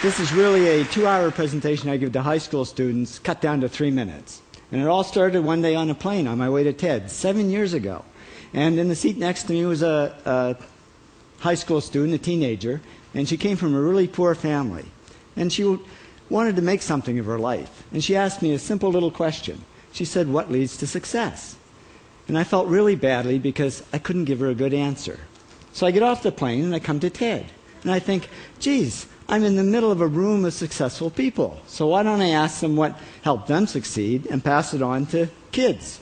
This is really a 2-hour presentation I give to high school students, cut down to 3 minutes. And it all started one day on a plane on my way to TED, 7 years ago. And in the seat next to me was a high school student, a teenager, and she came from a really poor family. And she wanted to make something of her life. And she asked me a simple little question. She said, "What leads to success?" And I felt really badly because I couldn't give her a good answer. So I get off the plane and I come to TED. And I think, geez, I'm in the middle of a room of successful people. So why don't I ask them what helped them succeed and pass it on to kids?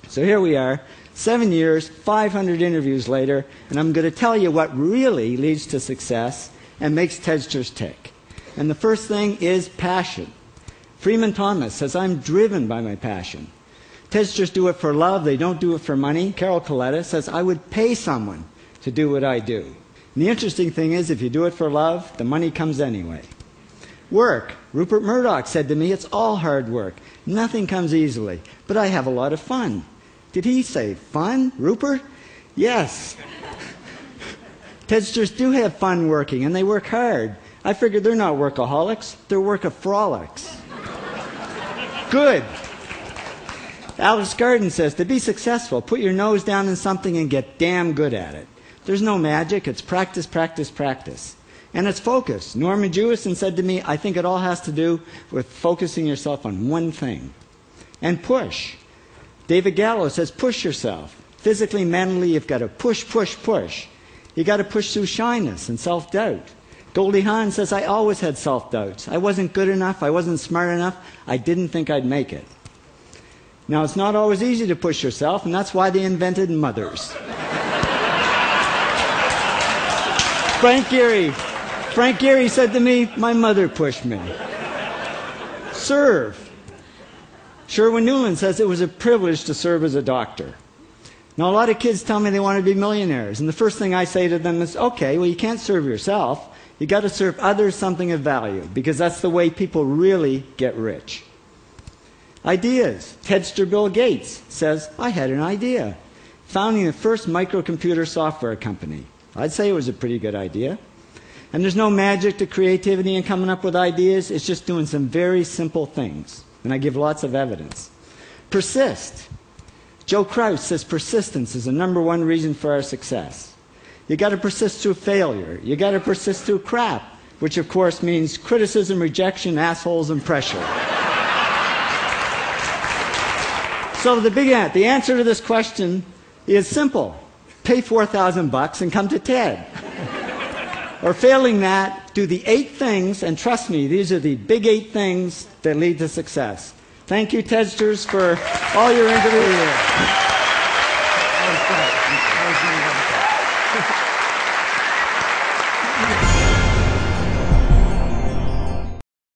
So here we are, 7 years, 500 interviews later, and I'm going to tell you what really leads to success and makes TEDsters tick. And the first thing is passion. Freeman Thomas says, "I'm driven by my passion." TEDsters do it for love, they don't do it for money. Carol Coletta says, "I would pay someone to do what I do." And the interesting thing is, if you do it for love, the money comes anyway. Work. Rupert Murdoch said to me, "It's all hard work. Nothing comes easily, but I have a lot of fun." Did he say fun, Rupert? Yes. TEDsters do have fun working, and they work hard. I figured they're not workaholics, they're workaholics. Good. Alex Garden says, to be successful, put your nose down in something and get damn good at it. There's no magic, it's practice, practice, practice. And it's focus. Norman Jewison said to me, "I think it all has to do with focusing yourself on one thing." And push. David Gallo says, push yourself. Physically, mentally, you've got to push, push, push. You've got to push through shyness and self-doubt. Goldie Hawn says, "I always had self-doubts. I wasn't good enough, I wasn't smart enough, I didn't think I'd make it." Now, it's not always easy to push yourself, and that's why they invented mothers. Frank Gehry said to me, "My mother pushed me." Serve. Sherwin Newland says, "It was a privilege to serve as a doctor." Now, a lot of kids tell me they want to be millionaires, and the first thing I say to them is, okay, well, you can't serve yourself. You've got to serve others something of value, because that's the way people really get rich. Ideas. TEDster Bill Gates says, "I had an idea. Founding the first microcomputer software company. I'd say it was a pretty good idea." And there's no magic to creativity and coming up with ideas. It's just doing some very simple things. And I give lots of evidence. Persist. Joe Kraus says persistence is the #1 reason for our success. You got to persist through failure. You got to persist through crap, which of course means criticism, rejection, assholes, and pressure. So the answer to this question is simple. Pay $4,000 and come to TED. Or failing that, do the 8 things, and trust me, these are the big 8 things that lead to success. Thank you, TEDsters, for all your interviews.